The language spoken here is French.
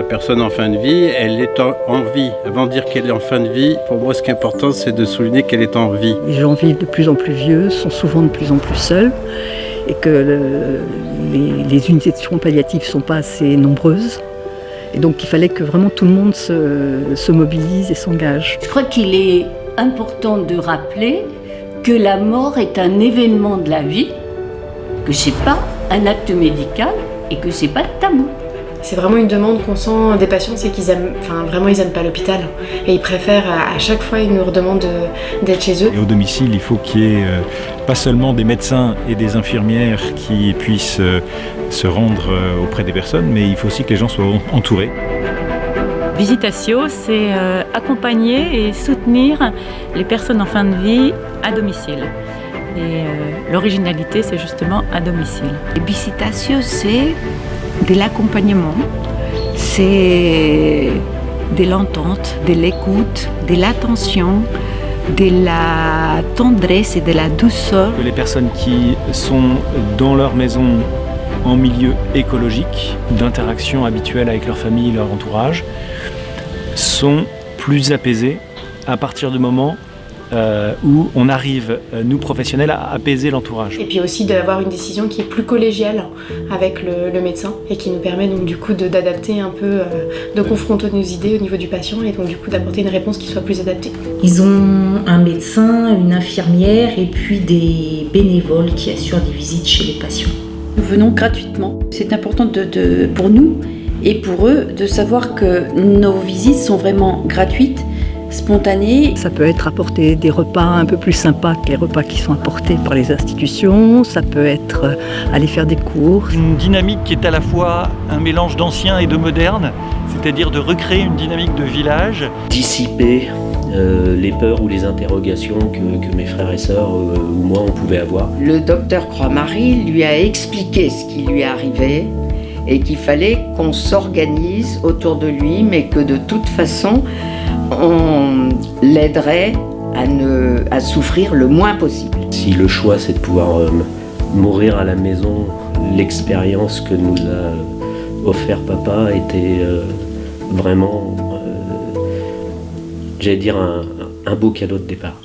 personne en fin de vie, elle est en vie. Avant de dire qu'elle est en fin de vie, pour moi, ce qui est important, c'est de souligner qu'elle est en vie. Les gens vivent de plus en plus vieux, sont souvent de plus en plus seuls, et que les unités de soins palliatifs ne sont pas assez nombreuses. Et donc il fallait que vraiment tout le monde se mobilise et s'engage. Je crois qu'il est important de rappeler que la mort est un événement de la vie, que c'est pas un acte médical et que c'est pas tabou. C'est vraiment une demande qu'on sent des patients, c'est qu'ils aiment, ils aiment pas l'hôpital et ils préfèrent à chaque fois, ils nous redemandent d'être chez eux. Et au domicile, il faut qu'il y ait pas seulement des médecins et des infirmières qui puissent se rendre auprès des personnes, mais il faut aussi que les gens soient entourés. Visitatio, c'est accompagner et soutenir les personnes en fin de vie à domicile. Et l'originalité, c'est justement à domicile. Visitatio, c'est de l'accompagnement, c'est de l'entente, de l'écoute, de l'attention, de la tendresse et de la douceur. Les personnes qui sont dans leur maison en milieu écologique, d'interaction habituelle avec leur famille, leur entourage, sont plus apaisées à partir du moment où on arrive, nous professionnels, à apaiser l'entourage. Et puis aussi d'avoir une décision qui est plus collégiale avec le médecin et qui nous permet donc du coup d'adapter un peu, de confronter nos idées au niveau du patient et donc du coup d'apporter une réponse qui soit plus adaptée. Ils ont un médecin, une infirmière et puis des bénévoles qui assurent des visites chez les patients. Nous venons gratuitement. C'est important pour nous et pour eux de savoir que nos visites sont vraiment gratuites, spontanées. Ça peut être apporter des repas un peu plus sympas que les repas qui sont apportés par les institutions. Ça peut être aller faire des courses. Une dynamique qui est à la fois un mélange d'ancien et de moderne, c'est-à-dire de recréer une dynamique de village. Dissiper les peurs ou les interrogations que mes frères et sœurs ou moi on pouvait avoir. Le docteur Croix-Marie lui a expliqué ce qui lui arrivait et qu'il fallait qu'on s'organise autour de lui, mais que de toute façon, on l'aiderait à souffrir le moins possible. Si le choix c'est de pouvoir mourir à la maison, l'expérience que nous a offert papa était vraiment, j'allais dire, un beau cadeau de départ.